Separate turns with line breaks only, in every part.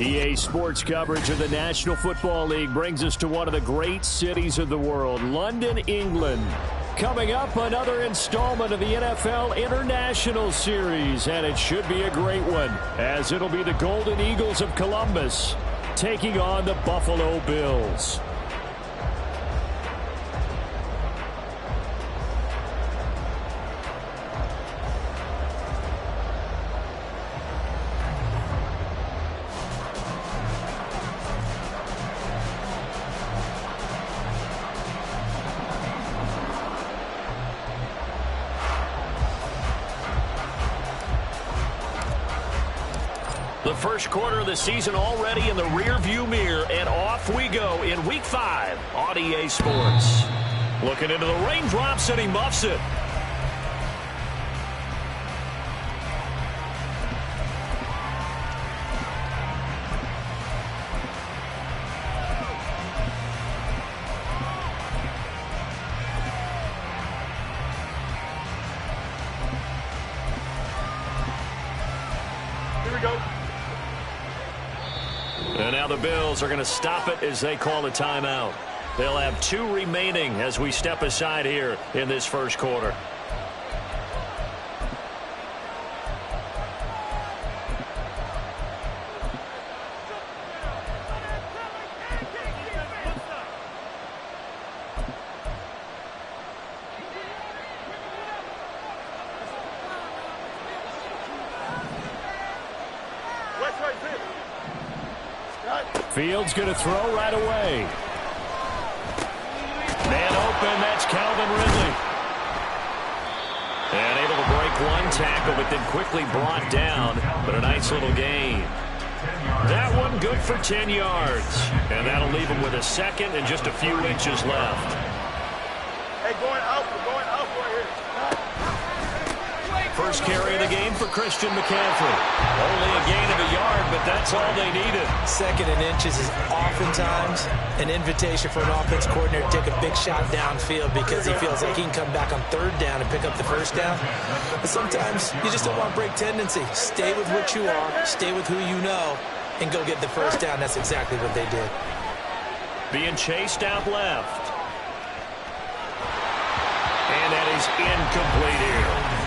EA Sports coverage of the National Football League brings us to one of the great cities of the world, London, England. Coming up, another installment of the NFL International Series, and it should be a great one, as it'll be the Golden Eagles of Columbus taking on the Buffalo Bills.
The first quarter of the season already in the rear-view mirror, and off we go in Week 5 on EA Sports. Looking into the raindrops, and he muffs it.
Here we go.
And now the Bills are going to stop it as they call a timeout. They'll have 2 remaining as we step aside here in this first quarter.
Fields going to throw right away. Man open, that's Calvin Ridley. And able to break one tackle, but then quickly brought down. But a nice little gain. That one good for 10 yards. And that'll leave him with a second and just a few inches left.
Hey, going out. We're going out right here.
First carry of the game for Christian McCaffrey. Only a gain of a yard, but that's all they needed.
Second and inches is oftentimes an invitation for an offense coordinator to take a big shot downfield because he feels like he can come back on third down and pick up the first down. But sometimes you just don't want break tendency. Stay with what you are, stay with who you know, and go get the first down. That's exactly what they did.
Being chased out left. And that is incomplete here.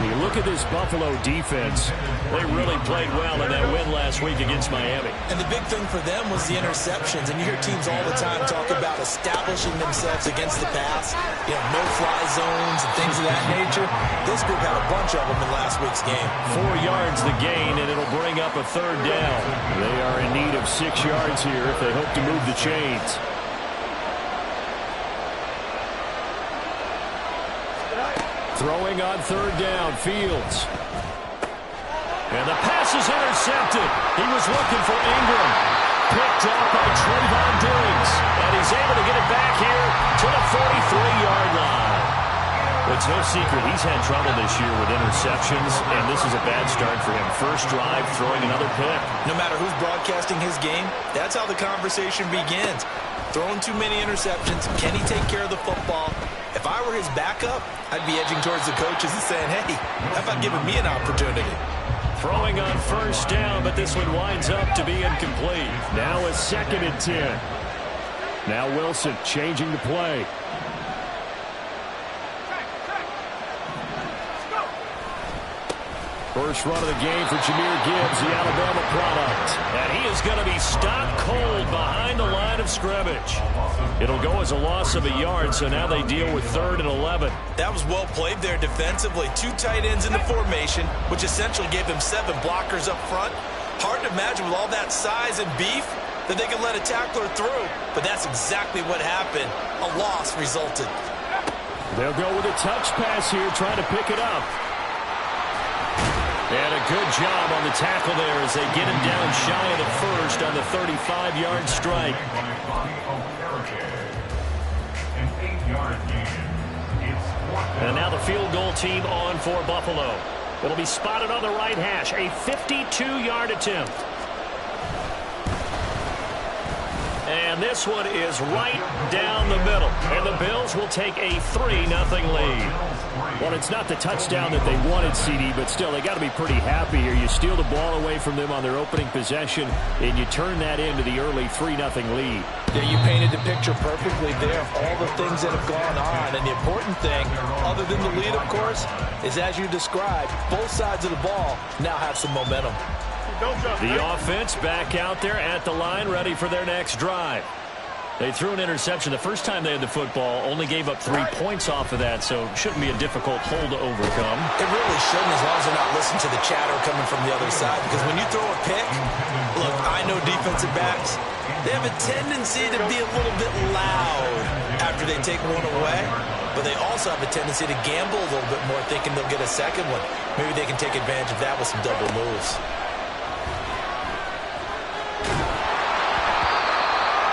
You look at this Buffalo defense. They really played well in that win last week against Miami.
And the big thing for them was the interceptions. And you hear teams all the time talk about establishing themselves against the pass, no-fly zones and things of that nature. This group had a bunch of them in last week's game.
4 yards the gain, and it'll bring up a third down. They are in need of 6 yards here if they hope to move the chains. Throwing on third down, Fields. And the pass is intercepted. He was looking for Ingram. Picked up by Trayvon Diggs. And he's able to get it back here to the 43-yard line. It's no secret he's had trouble this year with interceptions, and this is a bad start for him. First drive, throwing another pick.
No matter who's broadcasting his game, that's how the conversation begins. Throwing too many interceptions. Can he take care of the football? If I were his backup, I'd be edging towards the coaches and saying, hey, how about giving me an opportunity?
Throwing on first down, but this one winds up to be incomplete. Now a 2nd and 10. Now Wilson changing the play. First run of the game for Jahmyr Gibbs, the Alabama product.
And he is going to be stopped cold behind the line of scrimmage.
It'll go as a loss of a yard, so now they deal with 3rd and 11.
That was well played there defensively. 2 tight ends in the formation, which essentially gave them 7 blockers up front. Hard to imagine with all that size and beef that they could let a tackler through. But that's exactly what happened. A loss resulted.
They'll go with a touch pass here, trying to pick it up. And a good job on the tackle there as they get him down shy of the first on the 35-yard strike.
And now the field goal team on for Buffalo. It'll be spotted on the right hash, a 52-yard attempt. And this one is right down the middle. And the Bills will take a 3-0 lead.
Well, it's not the touchdown that they wanted, CD, but still, they got to be pretty happy here. You steal the ball away from them on their opening possession, and you turn that into the early 3-0 lead.
Yeah, you painted the picture perfectly there of all the things that have gone on. And the important thing, other than the lead, of course, is as you described, both sides of the ball now have some momentum.
The offense back out there at the line, ready for their next drive. They threw an interception the first time they had the football, only gave up 3 points off of that, so it shouldn't be a difficult hole to overcome.
It really shouldn't, as long as they're not listening to the chatter coming from the other side, because when you throw a pick, look, I know defensive backs, they have a tendency to be a little bit loud after they take one away, but they also have a tendency to gamble a little bit more, thinking they'll get a second one. Maybe they can take advantage of that with some double moves.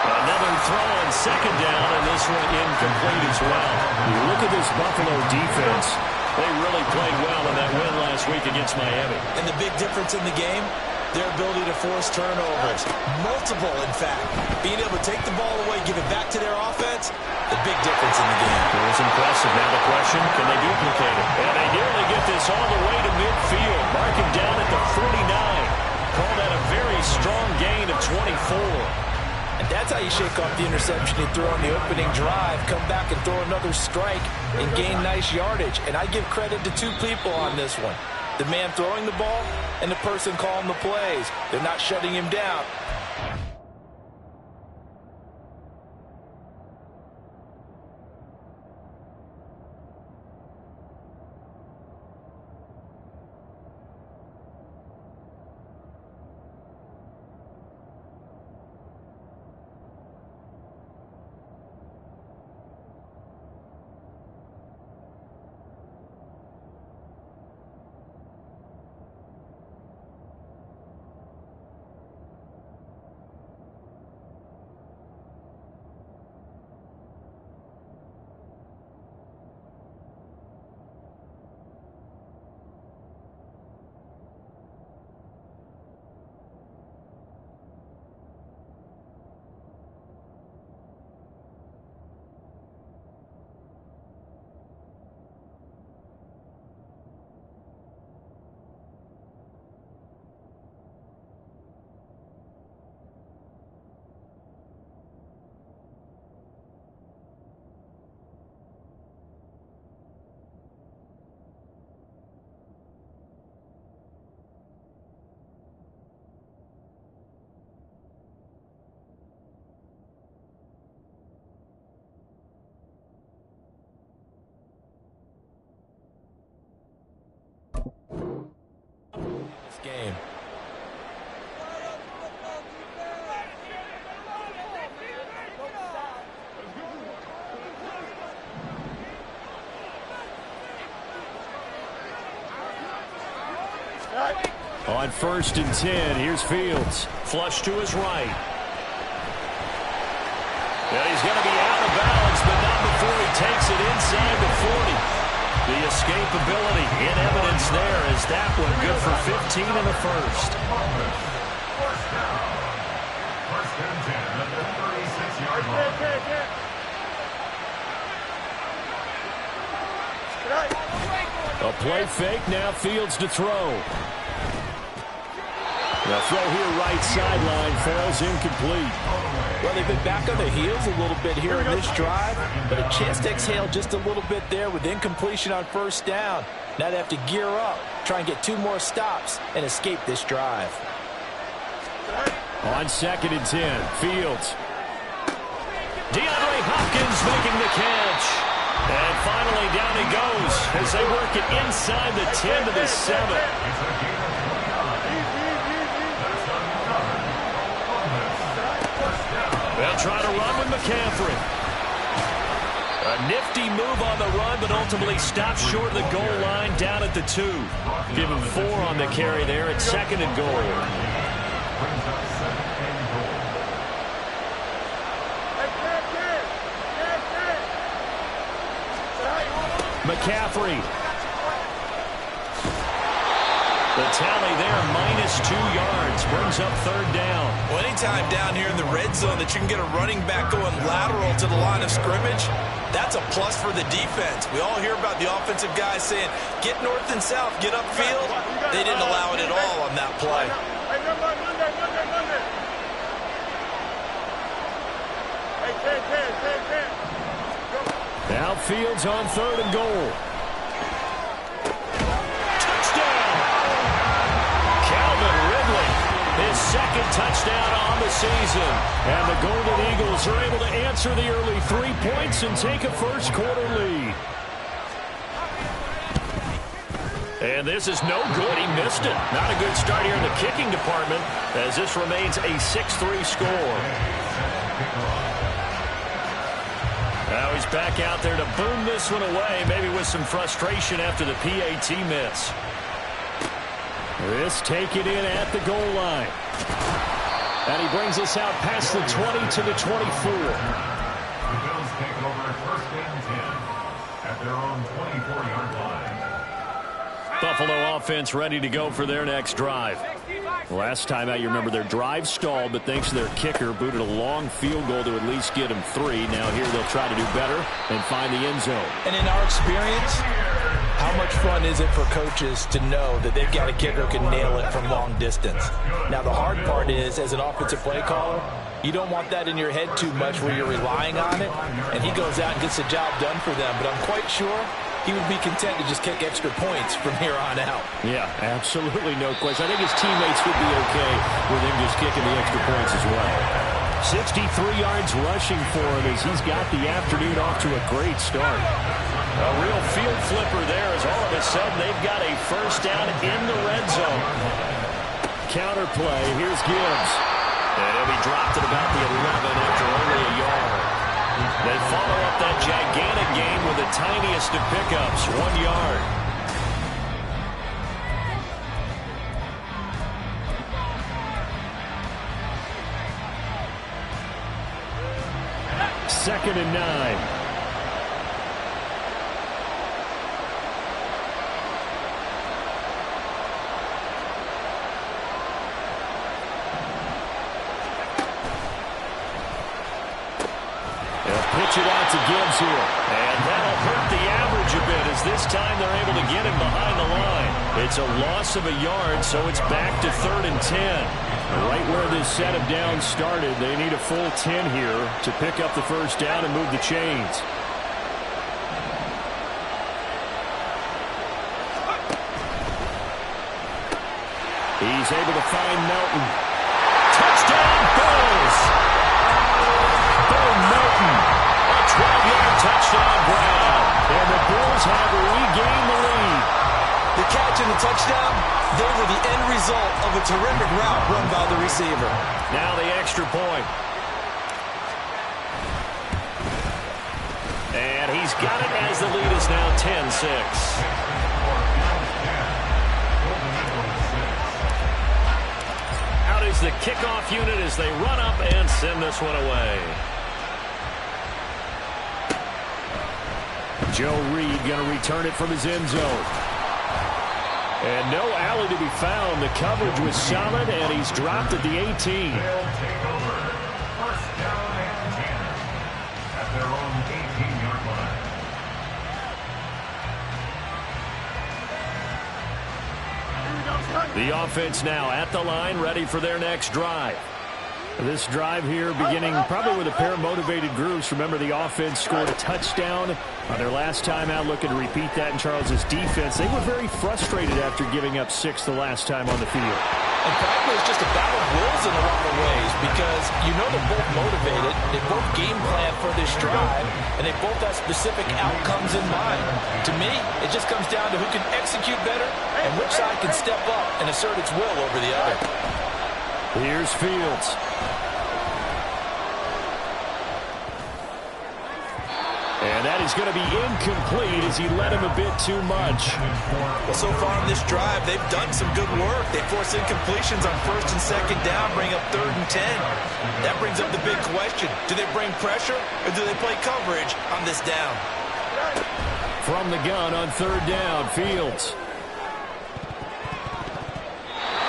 Another throw on second down, and this one incomplete as well. You look at this Buffalo defense. They really played well in that win last week against Miami.
And the big difference in the game, their ability to force turnovers. Multiple, in fact. Being able to take the ball away, give it back to their offense, the big difference in the game.
It was impressive. Now the question, can they duplicate it? And they nearly get this all the way to midfield. Mark him down at the 49. Call that a very strong gain of 24.
And that's how you shake off the interception he threw on the opening drive, come back and throw another strike and gain nice yardage. And I give credit to two people on this one. The man throwing the ball and the person calling the plays. They're not shutting him down. Game.
On 1st and 10, here's Fields. Flush to his right. Yeah, he's going to be out of bounds, but not before he takes it inside the 40. The escapability in evidence there as that one good for 15 in the first. A play fake, now Fields to throw. The throw here right sideline falls incomplete.
Well, they've been back on their heels a little bit here in this drive, but a chance to exhale just a little bit there with incompletion on first down. Now they have to gear up, try and get 2 more stops, and escape this drive.
On 2nd and 10, Fields. DeAndre Hopkins making the catch. And finally down he goes as they work it inside the 10 to the 7. They'll try to run with McCaffrey. A nifty move on the run, but ultimately stops short of the goal line down at the 2. Give him 4 on the carry there at 2nd and goal. McCaffrey. The tally there, -2 yards. Bring
brings up third down.
Well, anytime down here in the red zone that you can get a running back going lateral to the line of scrimmage, that's a plus for the defense. We all hear about the offensive guys saying, get north and south, get upfield. They didn't allow it at all on that play.
Hey, Monday. Hey, 10.
Now Fields on third and goal.
His second touchdown on the season.
And the Golden Eagles are able to answer the early 3 points and take a first quarter lead.
And this is no good. He missed it. Not a good start here in the kicking department as this remains a 6-3 score. Now he's back out there to boom this one away, maybe with some frustration after the PAT miss.
This taken in at the goal line. And he brings us out past the 20 to the 24.
The Bills take over first and 10 at their own 24-yard line.
Buffalo offense ready to go for their next drive. Last time out, you remember their drive stalled, but thanks to their kicker, booted a long field goal to at least get them 3. Now here they'll try to do better and find the end zone.
And in our experience, how much fun is it for coaches to know that they've got a kicker who can nail it from long distance? Now, the hard part is, as an offensive play caller, you don't want that in your head too much where you're relying on it, and he goes out and gets the job done for them. But I'm quite sure he would be content to just kick extra points from here on out.
Yeah, absolutely no question. I think his teammates would be okay with him just kicking the extra points as well. 63 yards rushing for him as he's got the afternoon off to a great start.
A real field flipper there as all of a sudden they've got a first down in the red zone.
Counter play. Here's Gibbs.
And he'll be dropped at about the 11 after only a yard. They follow up that gigantic game with the tiniest of pickups, 1 yard.
Second and 9. Pitch it out to Gibbs here.
And that'll hurt the average a bit as this time they're able to get him behind the line.
It's a loss of a yard, so it's back to 3rd and 10. Right where this set of downs started, they need a full 10 here to pick up the first down and move the chains. He's able to find Melton.
Touchdown, Bills! Bo Melton. 12-yard touchdown grab.
And the Bills have regained the lead.
The catch and the touchdown, they were the end result of a terrific route run by the receiver.
Now the extra point. And he's got it as the lead is now 10-6. Out is the kickoff unit as they run up and send this one away.
Joe Reed going to return it from his end zone. And no alley to be found. The coverage was solid, and he's dropped at the 18.
They'll take over first down and 10 at their own 18-yard line.
The offense now at the line, ready for their next drive. This drive here beginning probably with a pair of motivated groups. Remember, the offense scored a touchdown on their last time out. Looking to repeat that in Charles's defense. They were very frustrated after giving up 6 the last time on the field.
In fact, it was just a battle of wills in a lot of ways because you know they're both motivated. They both game plan for this drive, and they both have specific outcomes in mind. To me, it just comes down to who can execute better and which side can step up and assert its will over the other.
Here's Fields. And that is going to be incomplete as he led him a bit too much.
Well, so far on this drive, they've done some good work. They force incompletions on 1st and 2nd down, bring up 3rd and 10. That brings up the big question. Do they bring pressure or do they play coverage on this down?
From the gun on 3rd down, Fields.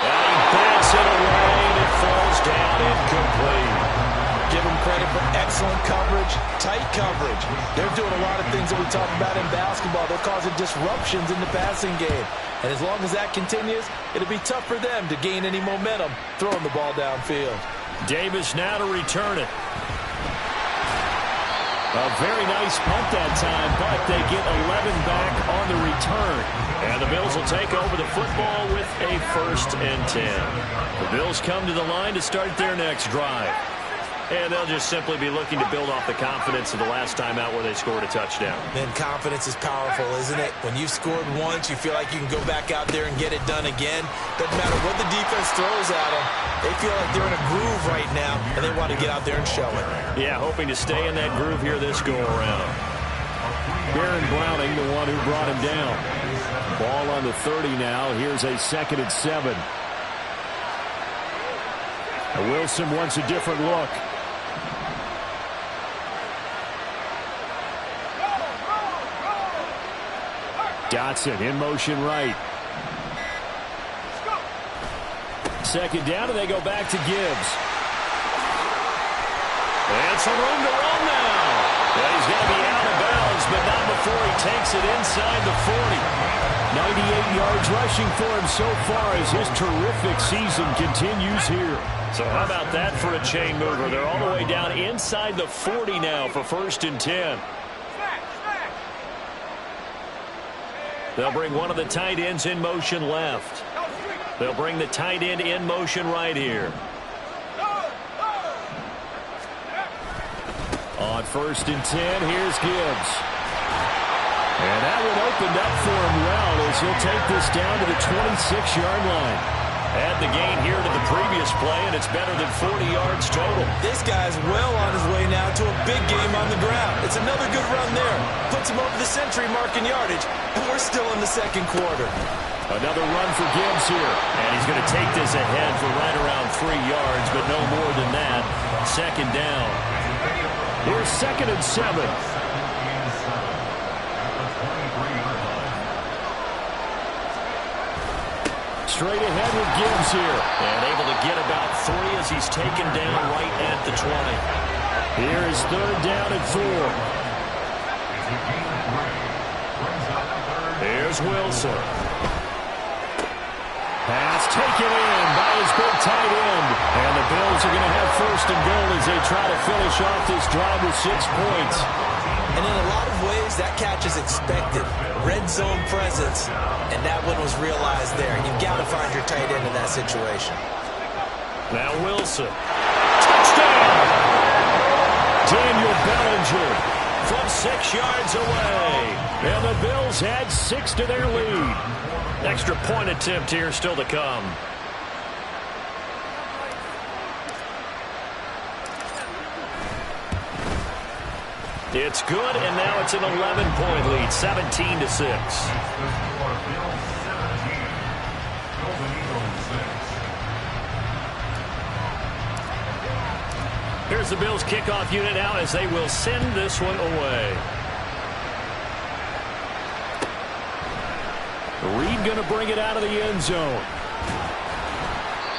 And he bats it away. incomplete.
Give them credit for excellent coverage, tight coverage. They're doing a lot of things that we talk about in basketball. They're causing disruptions in the passing game. And as long as that continues, it'll be tough for them to gain any momentum throwing the ball downfield.
Davis now to return it. A very nice punt that time, but they get 11 back on the return. And the Bills will take over the football with a 1st and 10. The Bills come to the line to start their next drive. And they'll just simply be looking to build off the confidence of the last time out where they scored a touchdown.
Man, confidence is powerful, isn't it? When you've scored once, you feel like you can go back out there and get it done again. Doesn't matter what the defense throws at them. They feel like they're in a groove right now, and they want to get out there and show it.
Yeah, hoping to stay in that groove here this go-around. Baron Browning, the one who brought him down. Ball on the 30 now. Here's a 2nd and 7. Wilson wants a different look. Dotson in motion right. 2nd down, and they go back to Gibbs. And some room to run now. Well, he's going to be out of bounds, but not before he takes it inside the 40. 98 yards rushing for him so far as his terrific season continues here.
So how about that for a chain mover? They're all the way down inside the 40 now for 1st and 10. They'll bring one of the tight ends in motion left. They'll bring the tight end in motion right here.
On 1st and 10, here's Gibbs. And that one opened up for him well as he'll take this down to the 26-yard line. Add the gain here to the previous play, and it's better than 40 yards total.
This guy's well on his way now to a big game on the ground. It's another good run there. Puts him over the century mark in yardage, and we're still in the 2nd quarter.
Another run for Gibbs here.
And he's going to take this ahead for right around 3 yards, but no more than that. 2nd down.
Here's 2nd and 7. Straight ahead with Gibbs here.
And able to get about 3 as he's taken down right at the 20.
Here is 3rd down and 4.
Here's Wilson.
Pass taken in by his big tight end. And the Bills are going to have 1st and goal as they try to finish off this drive with 6 points.
And in a lot of ways, that catch is expected. Red zone presence, and that one was realized there. You've got to find your tight end in that situation.
Now Wilson. Touchdown!
Daniel Bellinger
From 6 yards away.
And the Bills add 6 to their lead.
Extra point attempt here still to come. It's good, and now it's an 11-point lead, 17-6. Here's the Bills kickoff unit now as they will send this one away.
Reed going to bring it out of the end zone.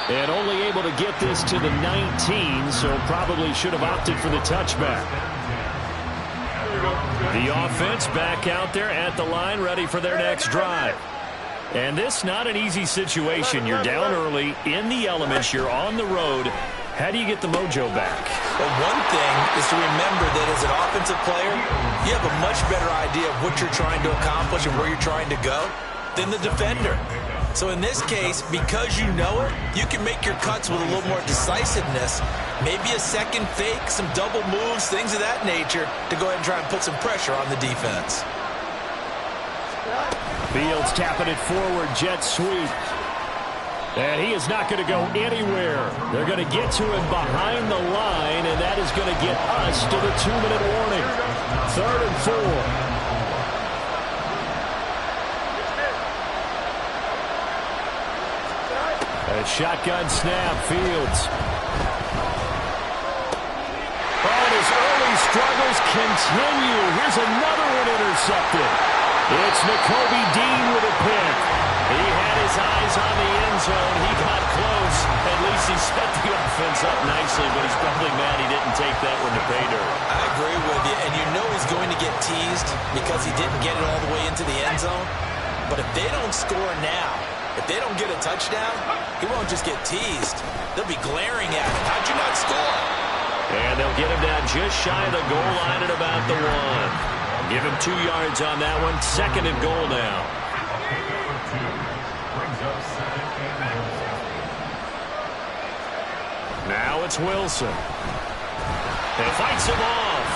And only able to get this to the 19, so probably should have opted for the touchback. The offense back out there at the line, ready for their next drive. And this not an easy situation. You're down early, in the elements, you're on the road. How do you get the mojo back?
Well, one thing is to remember that as an offensive player, you have a much better idea of what you're trying to accomplish and where you're trying to go than the defender. So in this case, because you know it, you can make your cuts with a little more decisiveness. Maybe a second fake, some double moves, things of that nature to go ahead and try and put some pressure on the defense.
Fields tapping it forward, jet sweep. And he is not going to go anywhere. They're going to get to him behind the line, and that is going to get us to the 2-minute warning. 3rd and 4. A shotgun snap, Fields. Oh, and his early struggles continue. Here's another one intercepted. It's Nakobe Dean with a pick.
He had his eyes on the end zone. He got close. At least he set the offense up nicely, but he's probably mad he didn't take that one to pay dirt.
I agree with you, and you know he's going to get teased because he didn't get it all the way into the end zone. But if they don't score now, if they don't get a touchdown, he won't just get teased. They'll be glaring at him. How'd you not score?
And they'll get him down just shy of the goal line at about the 1. Give him 2 yards on that one. 2nd and goal now. Now it's Wilson. And fights him off.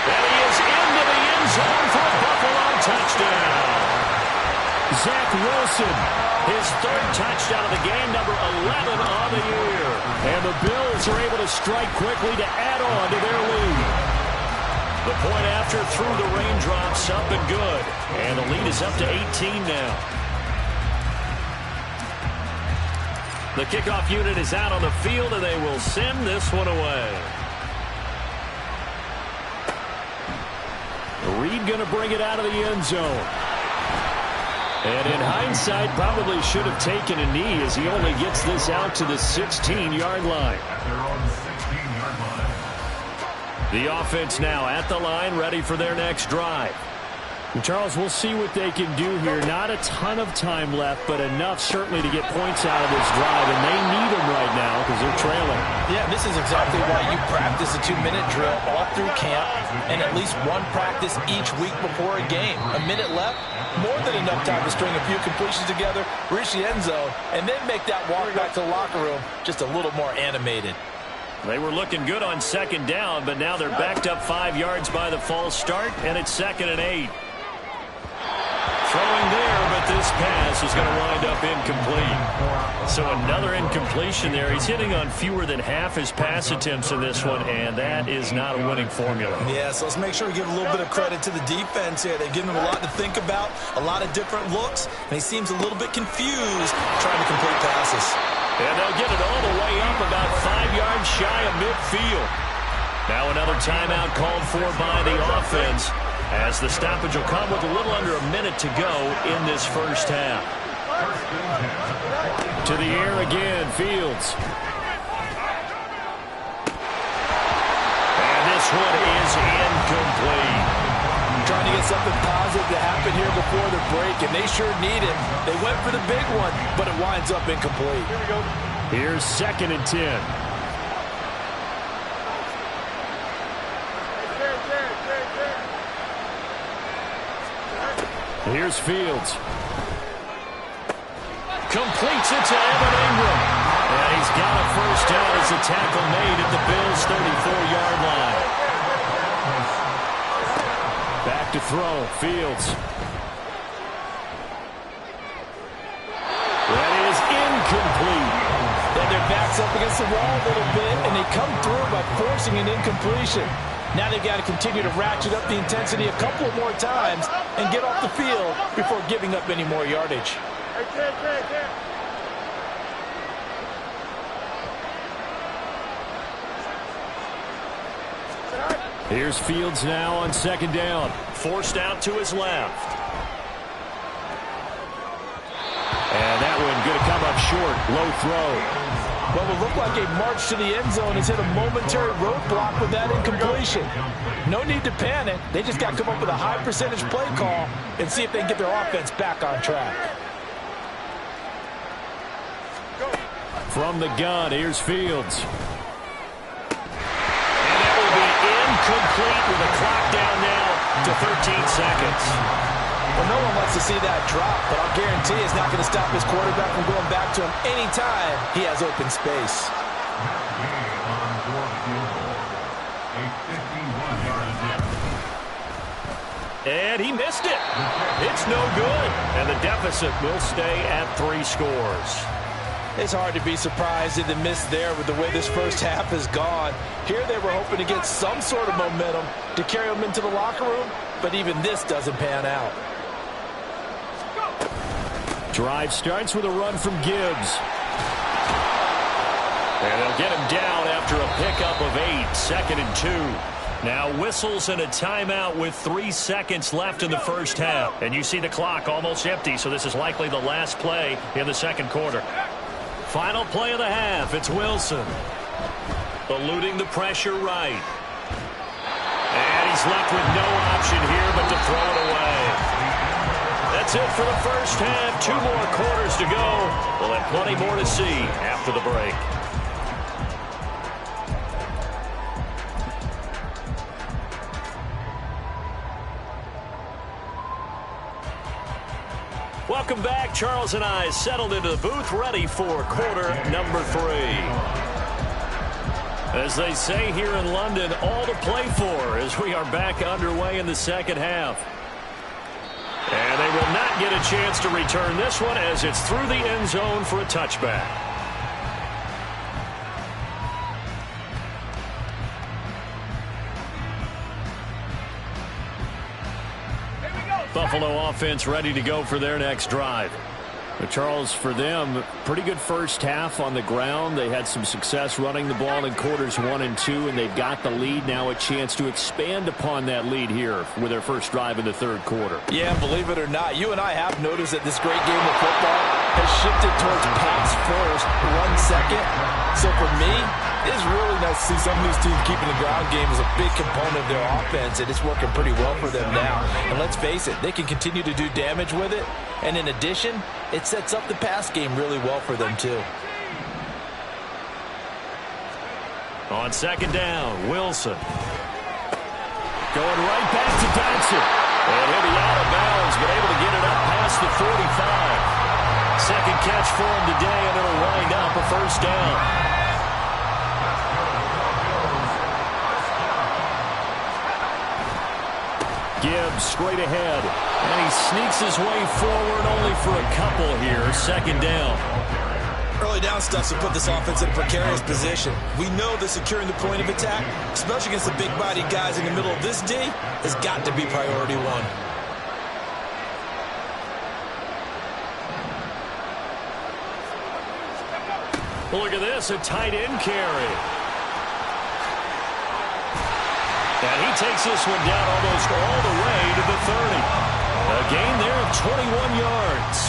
And he is into the end zone for a Buffalo touchdown.
Zach Wilson,
His 3rd touchdown of the game, number 11 on the year.
and the Bills are able to strike quickly to add on to their lead.
The point after through the raindrops, up and good. And the lead is up to 18 now. The kickoff unit is out on the field, and they will send this one away.
Reed going to bring it out of the end zone. And in hindsight, probably should have taken a knee as he only gets this out to the 16-yard line.
At their own 16-yard line.
The offense now at the line, ready for their next drive. And Charles, we'll see what they can do here. Not a ton of time left, but enough certainly to get points out of this drive, and they need them right now because they're trailing.
Yeah, this is exactly why you practice a 2-minute drill all through camp and at least one practice each week before a game. A minute left, more than enough time to string a few completions together, reach the end zone, and then make that walk back to the locker room just a little more animated.
They were looking good on 2nd down, but now they're backed up 5 yards by the false start, and it's 2nd and 8. Throwing there, but this pass is going to wind up incomplete. So another incompletion there. He's hitting on fewer than half his pass attempts in this one, and that is not a winning formula.
Yeah, so let's make sure we give a little bit of credit to the defense here. They've given him a lot to think about, a lot of different looks, and he seems a little bit confused trying to complete passes.
And they'll get it all the way up about 5 yards shy of midfield. Now another timeout called for by the offense, as the stoppage will come with a little under a minute to go in this first half.
To the air again, Fields.
And this one is incomplete.
Trying to get something positive to happen here before the break, and they sure need it. They went for the big one, but it winds up incomplete.
Here's 2nd and 10. Here's Fields.
Completes it to Evan Ingram.
And he's got a first down as a tackle made at the Bills' 34-yard line. Back to throw, Fields. That is incomplete.
Then their back's up against the wall a little bit, and they come through by forcing an incompletion. Now they've got to continue to ratchet up the intensity a couple more times and get off the field before giving up any more yardage.
Here's Fields now on 2nd down.
Forced out to his left.
And that one going to come up short. Low throw.
What will look like a march to the end zone has hit a momentary roadblock with that incompletion. No need to panic. They just got to come up with a high percentage play call and see if they can get their offense back on track.
From the gun, here's Fields.
And that will be incomplete with the clock down now to 13 seconds.
Well, no one wants to see that drop, but I'll guarantee it's not going to stop his quarterback from going back to him anytime he has open space.
And he missed it. It's no good. And the deficit will stay at 3 scores.
It's hard to be surprised at the miss there with the way this first half has gone. Here they were hoping to get some sort of momentum to carry them into the locker room, but even this doesn't pan out.
Drive starts with a run from Gibbs.
And they'll get him down after a pickup of 8, 2nd and 2. Now whistles and a timeout with 3 seconds left in the first half. And you see the clock almost empty, so this is likely the last play in the 2nd quarter. Final play of the half, it's Wilson. Eluding the pressure right. And he's left with no option here but to throw it away. That's it for the first half. 2 more quarters to go. We'll have plenty more to see after the break. Welcome back. Charles and I settled into the booth, ready for quarter number 3. As they say here in London, all to play for as we are back underway in the second half. And they will not get a chance to return this one as it's through the end zone for a touchback. Buffalo offense ready to go for their next drive. But Charles, for them, pretty good first half on the ground. They had some success running the ball in quarters 1 and 2, and they've got the lead. Now a chance to expand upon that lead here with their first drive in the third quarter.
Yeah, believe it or not, you and I have noticed that this great game of football has shifted towards pass first, run second. So for me, it's really nice to see some of these teams keeping the ground game as a big component of their offense, and it's working pretty well for them now. And let's face it, they can continue to do damage with it. And in addition, it sets up the pass game really well for them too.
On second down, Wilson. Going right back to Dodson. And he'll be out of bounds, but able to get it up past the 45. Second catch for him today, and it'll wind up a first down. Gibbs straight ahead, and he sneaks his way forward only for a couple here. Second down.
Early down stuff to put this offense in a precarious position. We know that securing the point of attack, especially against the big-bodied guys in the middle of this D, has got to be priority 1.
Well, look at this, a tight end carry. And he takes this one down almost all the way to the 30. A gain there of 21 yards.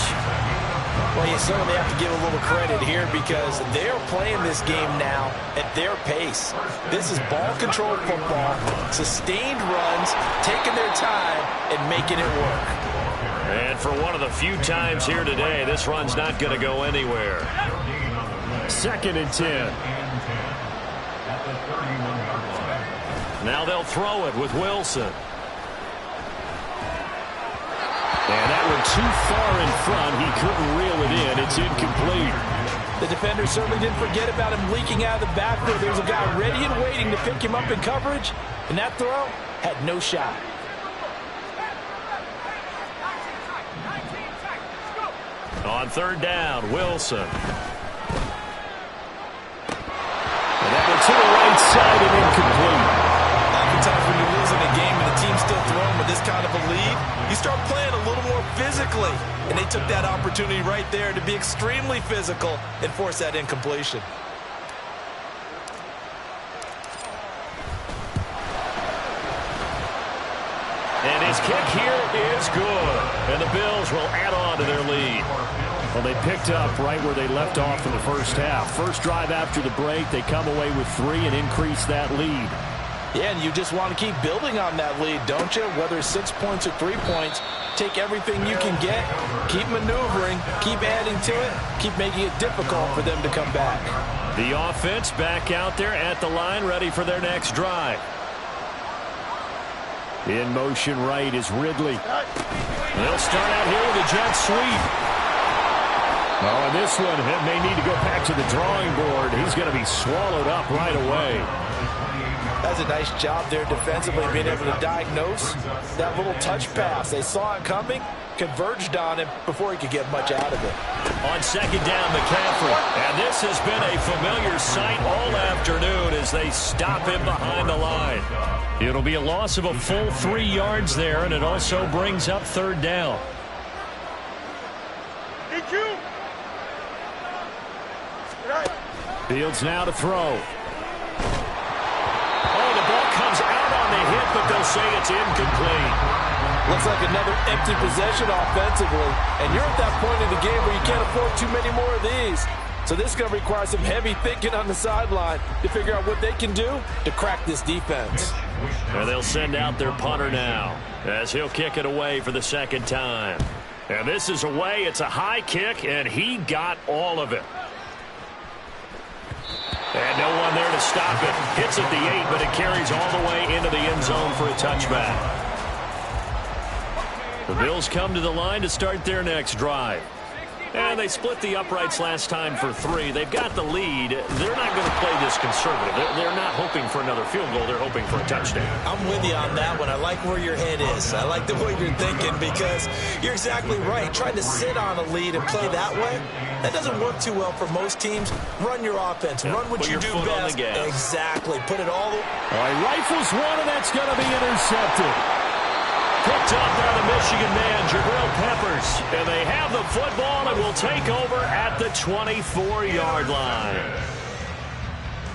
Well, you certainly have to give a little credit here because they're playing this game now at their pace. This is ball-controlled football, sustained runs, taking their time, and making it work.
And for one of the few times here today, this run's not going to go anywhere. Second and 10. Now they'll throw it with Wilson. And that one too far in front. He couldn't reel it in. It's incomplete.
The defender certainly didn't forget about him leaking out of the backfield. There's a guy ready and waiting to pick him up in coverage. And that throw had no shot.
On third down, Wilson. And that one to the right side and incomplete.
Oftentimes when you're losing a game and the team's still throwing with this kind of a lead, you start playing a little more physically. And they took that opportunity right there to be extremely physical and force that incompletion.
And his kick here is good. And the Bills will add on to their lead. Well, they picked up right where they left off in the first half. First drive after the break, they come away with 3 and increase that lead.
Yeah, and you just want to keep building on that lead, don't you? Whether it's 6 points or 3 points, take everything you can get, keep maneuvering, keep adding to it, keep making it difficult for them to come back.
The offense back out there at the line, ready for their next drive. In motion right is Ridley. They'll start out here with a jet sweep. Oh, and this one may need to go back to the drawing board. He's going to be swallowed up right away.
That's a nice job there defensively, being able to diagnose that little touch pass. They saw it coming, converged on him before he could get much out of it.
On second down, McCaffrey. And this has been a familiar sight all afternoon as they stop him behind the line. It'll be a loss of a full 3 yards there, and it also brings up third down. Fields now to throw. Comes out on the hit, but they'll say it's incomplete.
Looks like another empty possession offensively, and you're at that point in the game where you can't afford too many more of these. So this is going to require some heavy thinking on the sideline to figure out what they can do to crack this defense.
And they'll send out their punter now as he'll kick it away for the second time. And this is away. It's a high kick, and he got all of it. And no one there to stop it. Hits at the 8, but it carries all the way into the end zone for a touchback. The Bills come to the line to start their next drive. And they split the uprights last time for 3. They've got the lead. They're not going to play this conservative. They're not hoping for another field goal. They're hoping for a touchdown.
I'm with you on that one. I like where your head is. I like the way you're thinking because you're exactly right. Trying to sit on a lead and play that way, that doesn't work too well for most teams. Run your offense. Run what you do best. Exactly. Put it all the way.
All right, rifles one, and that's going to be intercepted.
Picked up by the Michigan man, Jabril Peppers. And they have the football and will take over at the 24-yard line.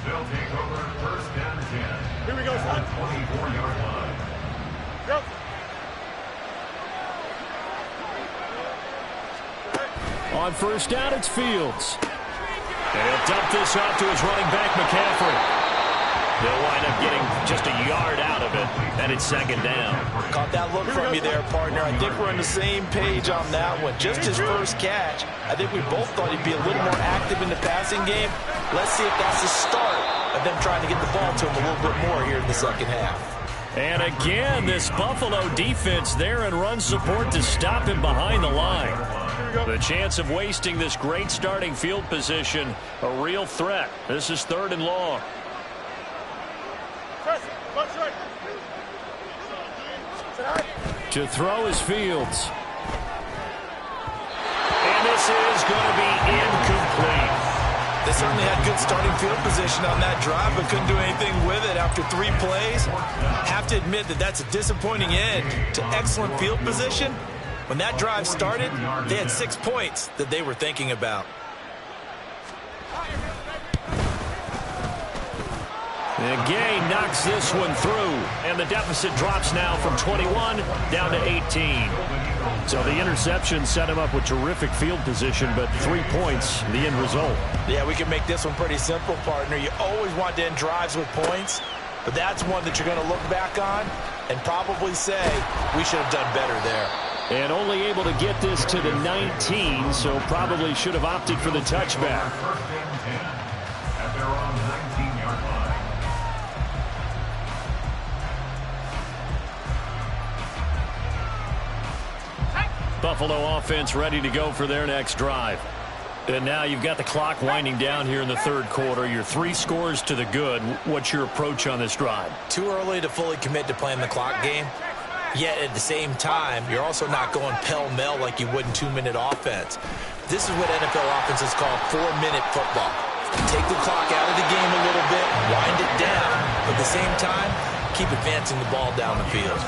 They'll take over first and 10.
Here we go, son.
24-yard line.
Go.
On first down, it's Fields.
And he'll dump this off to his running back, McCaffrey. They'll wind up getting just a yard out of it, and it's second down.
Caught that look from you there, partner. I think we're on the same page on that one. Just his first catch, I think we both thought he'd be a little more active in the passing game. Let's see if that's the start of them trying to get the ball to him a little bit more here in the second half.
And again, this Buffalo defense there in run support to stop him behind the line. The chance of wasting this great starting field position, a real threat. This is 3rd and long.
To throw is Fields.
And this is going to be incomplete.
They certainly had good starting field position on that drive, but couldn't do anything with it after 3 plays. Have to admit that that's a disappointing end to excellent field position. When that drive started, they had 6 points that they were thinking about.
And Gay knocks this one through, and the deficit drops now from 21 down to 18.
So the interception set him up with terrific field position, but 3 points, the end result.
Yeah, we can make this one pretty simple, partner. You always want to end drives with points, but that's one that you're going to look back on and probably say, we should have done better there.
And only able to get this to the 19, so probably should have opted for the touchback.
First and 10 at their own 19-yard line.
Buffalo offense ready to go for their next drive. And now you've got the clock winding down here in the 3rd quarter. Your 3 scores to the good. What's your approach on this drive?
Too early to fully commit to playing the clock game. Yet at the same time, you're also not going pell-mell like you would in 2-minute offense. This is what NFL offenses call 4-minute football. Take the clock out of the game a little bit, wind it down, but at the same time, keep advancing the ball down the field.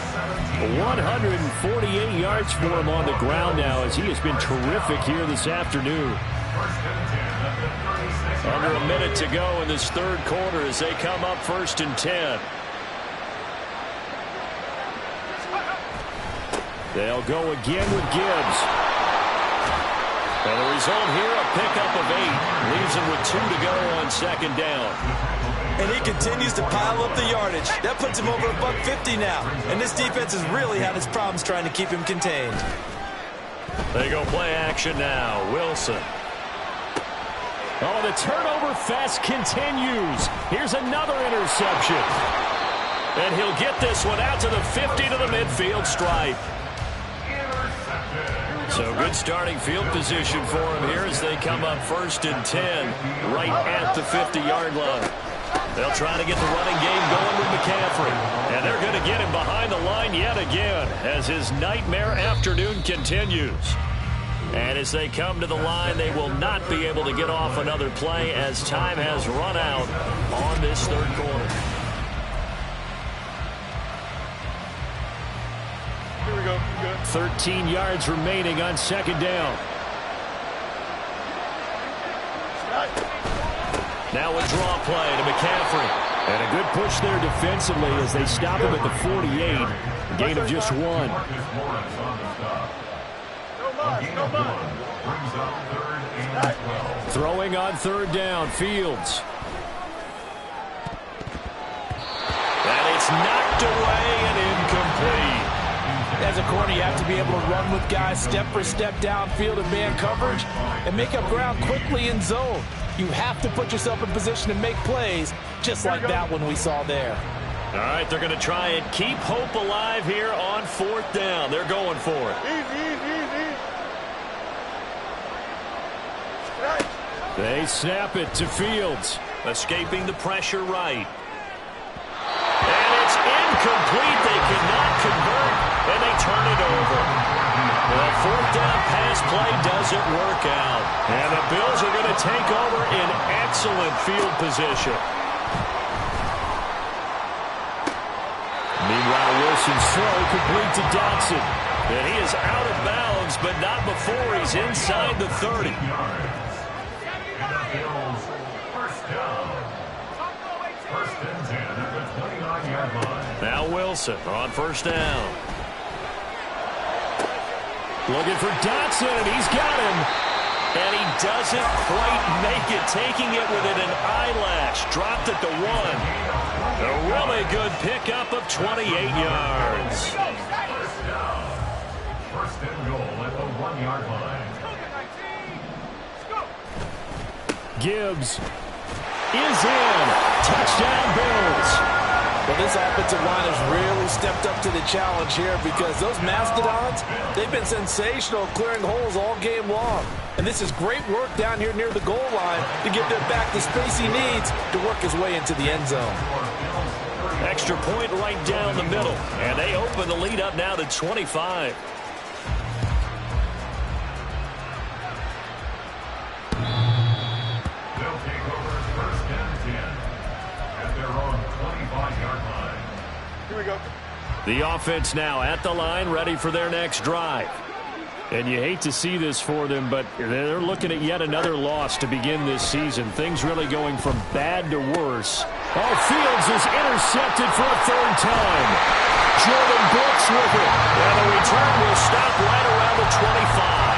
148 yards for him on the ground now as he has been terrific here this afternoon.
Under a minute to go in this 3rd quarter as they come up 1st and 10.
They'll go again with Gibbs.
And the result here, a pickup of 8. Leaves him with 2 to go on 2nd down.
And he continues to pile up the yardage. That puts him over $150 now. And this defense has really had its problems trying to keep him contained.
They go play action now. Wilson.
Oh, the turnover fest continues. Here's another interception.
And he'll get this one out to the 50 to the midfield stripe. So good starting field position for him here as they come up 1st and 10 right at the 50-yard line. They'll try to get the running game going with McCaffrey. And they're going to get him behind the line yet again as his nightmare afternoon continues. And as they come to the line, they will not be able to get off another play as time has run out on this 3rd quarter.
Here we go. Good.
13 yards remaining on 2nd down.
Now a draw play to McCaffrey.
And a good push there defensively as they stop him at the 48. A gain of just 1.
Brings up 3rd and 12.
Throwing on 3rd down, Fields.
And it's knocked away and incomplete.
As a corner, you have to be able to run with guys step for step downfield in man coverage and make up ground quickly in zone. You have to put yourself in position to make plays, just like that one we saw there.
All right, they're going to try and keep hope alive here on 4th down. They're going for it.
Easy.
They snap it to Fields.
Escaping the pressure right. And it's incomplete. They cannot convert, and they turn it over. The 4th down pass play doesn't work out. And the Bills are going to take over in excellent field position.
Meanwhile, Wilson's throw complete to Dotson.
And he is out of bounds, but not before he's inside the 30.
Bills, 1st down. 1st and 10 at the 29-yard line.
Now Wilson on 1st down.
Looking for Dotson, and he's got him.
And he doesn't quite make it, taking it within an eyelash. Dropped at the 1. A really good pickup of 28 yards.
1st down. 1st and goal at the 1-yard line.
Gibbs is in. Touchdown, Bills.
Well, this offensive line has really stepped up to the challenge here because those Mastodons, they've been sensational clearing holes all game long. And this is great work down here near the goal line to give their back the space he needs to work his way into the end zone.
Extra point right down the middle. And they open the lead up now to 25.
They'll take over 1st and 10 at their own 25-yard line.
Here we go.
The offense now at the line, ready for their next drive. And you hate to see this for them, but they're looking at yet another loss to begin this season. Things really going from bad to worse. Oh, Fields is intercepted for a 3rd time. Jordan Brooks with it.
And the return will stop right around the 25.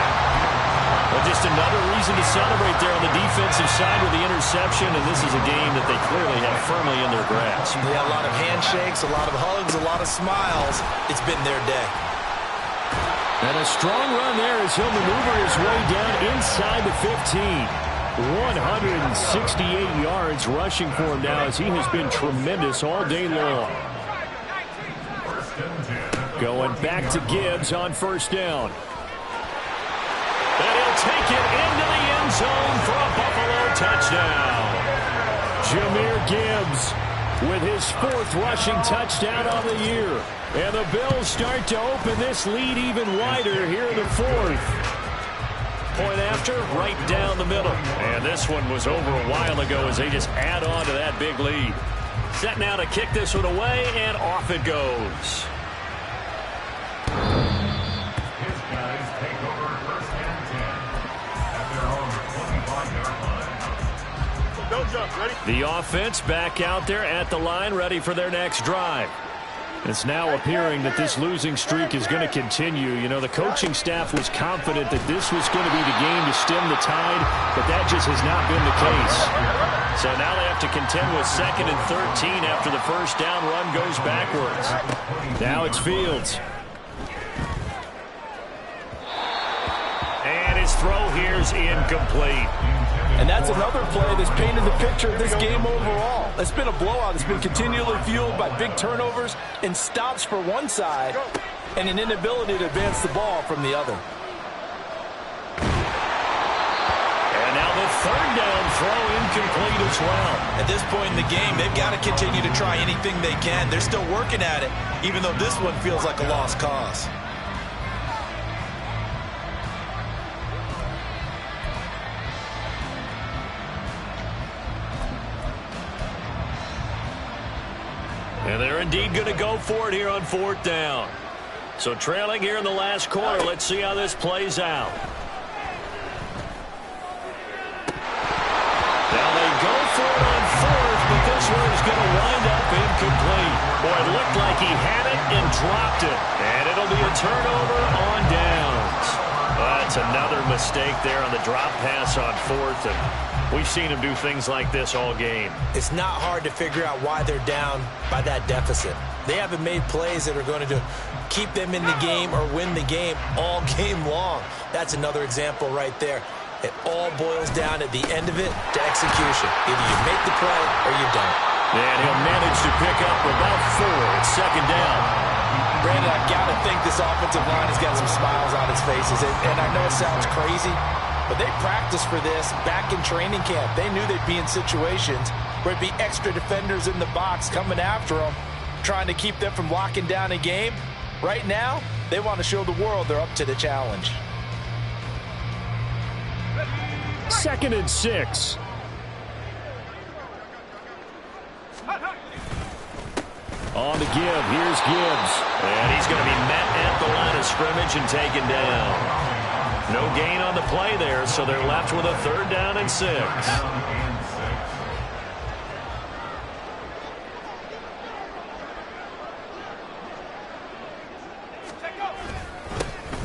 Well, just another reason to celebrate there on the defensive side with the interception, and this is a game that they clearly have firmly in their grasp.
They had a lot of handshakes, a lot of hugs, a lot of smiles. It's been their day.
And a strong run there as he'll maneuver his way down inside the 15. 168 yards rushing for him now as he has been tremendous all day long. Going back to Gibbs on 1st down.
And he'll take it into the end zone for a Buffalo touchdown.
Jahmyr Gibbs with his 4th rushing touchdown on the year. And the Bills start to open this lead even wider here in the 4th.
Point after, right down the middle. And this one was over a while ago as they just add on to that big lead. Set now to kick this one away, and off it goes.
His guys take over 1st and 10 at their own 25-yard line.
Don't jump. Ready?
The offense back out there at the line, ready for their next drive. It's now appearing that this losing streak is going to continue. You know, the coaching staff was confident that this was going to be the game to stem the tide, but that just has not been the case.
So now they have to contend with 2nd and 13 after the 1st down run goes backwards.
Now it's Fields.
And his throw here is incomplete.
And that's another play that's painted the picture of this game overall. It's been a blowout. It's been continually fueled by big turnovers and stops for one side and an inability to advance the ball from the other.
And now the 3rd down throw incomplete as well.
At this point in the game, they've got to continue to try anything they can. They're still working at it, even though this one feels like a lost cause.
And they're indeed going to go for it here on 4th down. So trailing here in the last quarter, let's see how this plays out. Now they go for it on 4th, but this one is going to wind up incomplete. Boy, it looked like he had it and dropped it. And it'll be a turnover on downs. A That's another mistake there on the drop pass on fourth, and we've seen him do things like this all game.
It's not hard to figure out why they're down by that deficit. They haven't made plays that are going to keep them in the game or win the game all game long. That's another example right there. It all boils down at the end of it to execution. Either you make the play or you don't.
And he'll manage to pick up about 4. It's second down.
Brandon, I've got to think this offensive line has got some smiles on its faces. And I know it sounds crazy, but they practiced for this back in training camp. They knew they'd be in situations where it'd be extra defenders in the box coming after them, trying to keep them from locking down a game. Right now, they want to show the world they're up to the challenge.
2nd and 6. On to Gibbs. Here's Gibbs.
And he's going to be met at the line of scrimmage and taken down. No gain on the play there, so they're left with a 3rd down and 6.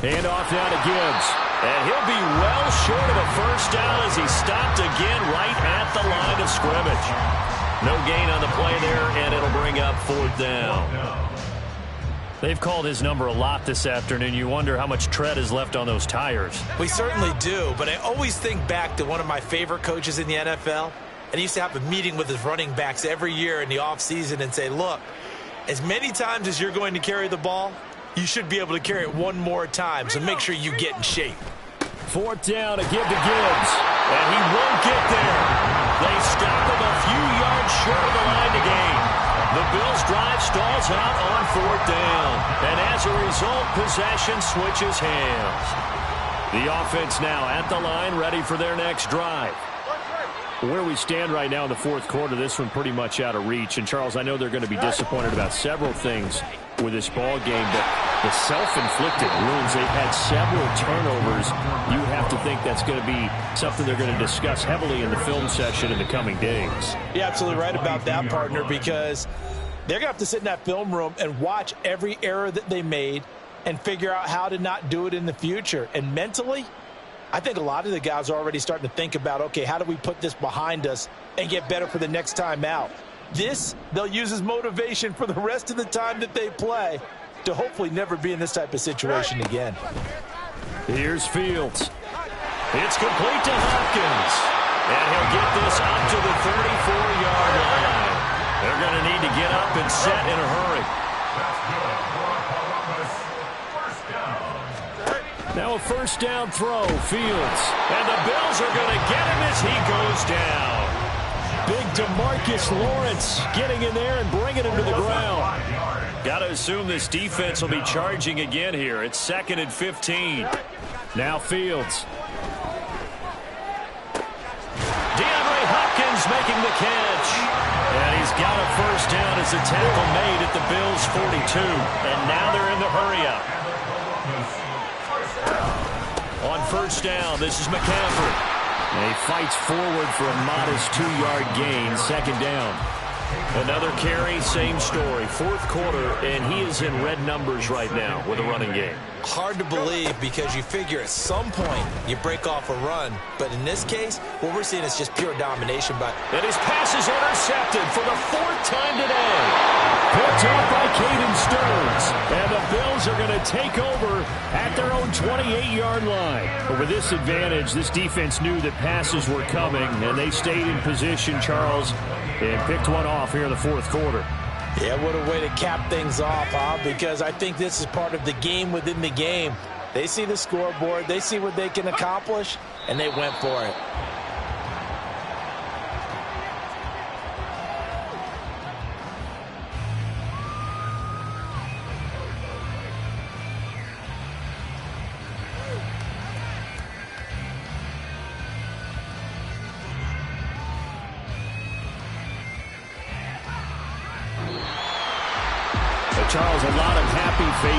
Hand off now to Gibbs.
And he'll be well short of a 1st down as he's stopped again right at the line of scrimmage. No gain on the play there, and it'll bring up 4th down.
They've called his number a lot this afternoon. You wonder how much tread is left on those tires.
We certainly do, but I always think back to one of my favorite coaches in the NFL. And he used to have a meeting with his running backs every year in the offseason and say, look, as many times as you're going to carry the ball, you should be able to carry it one more time, so make sure you get in shape.
4th down to give to Gibbs.
And he won't get there. They stop him a few yards short of the line to gain. The Bills' drive stalls out on 4th down. And as a result, possession switches hands.
The offense now at the line, ready for their next drive. Where we stand right now in the 4th quarter, this one pretty much out of reach. And, Charles, I know they're going to be disappointed about several things with this ball game, but the self-inflicted wounds, they've had several turnovers. You have to think that's going to be something they're going to discuss heavily in the film session in the coming days.
You're absolutely right about that, partner, because they're going to have to sit in that film room and watch every error that they made and figure out how to not do it in the future. And mentally, I think a lot of the guys are already starting to think about, okay, how do we put this behind us and get better for the next time out? This, they'll use as motivation for the rest of the time that they play to hopefully never be in this type of situation again.
Here's Fields.
It's complete to Hopkins. And he'll get this up to the 34-yard line. They're going to need to get up and set in a hurry.
Now a 1st down throw, Fields.
And the Bills are going to get him as he goes down.
Big DeMarcus Lawrence getting in there and bringing him to the ground.
Got to assume this defense will be charging again here. It's 2nd and 15.
Now Fields.
DeAndre Hopkins making the catch. And he's got a 1st down as a tackle made at the Bills' 42. And now they're in the hurry-up. On 1st down, this is McCaffrey.
And he fights forward for a modest 2-yard gain, 2nd down.
Another carry, same story. 4th quarter, and he is in red numbers right now with a running game.
Hard to believe because you figure at some point you break off a run. But in this case, what we're seeing is just pure domination.
And his pass is intercepted for the 4th time today.
Picked off by Caden Stearns. And the Bills are going to take over at their own 28-yard line. But with this advantage, this defense knew that passes were coming, and they stayed in position, Charles, and picked one off here in the 4th quarter.
Yeah, what a way to cap things off, huh? Because I think this is part of the game within the game. They see the scoreboard, they see what they can accomplish, and they went for it.
Charles, a lot of happy faces.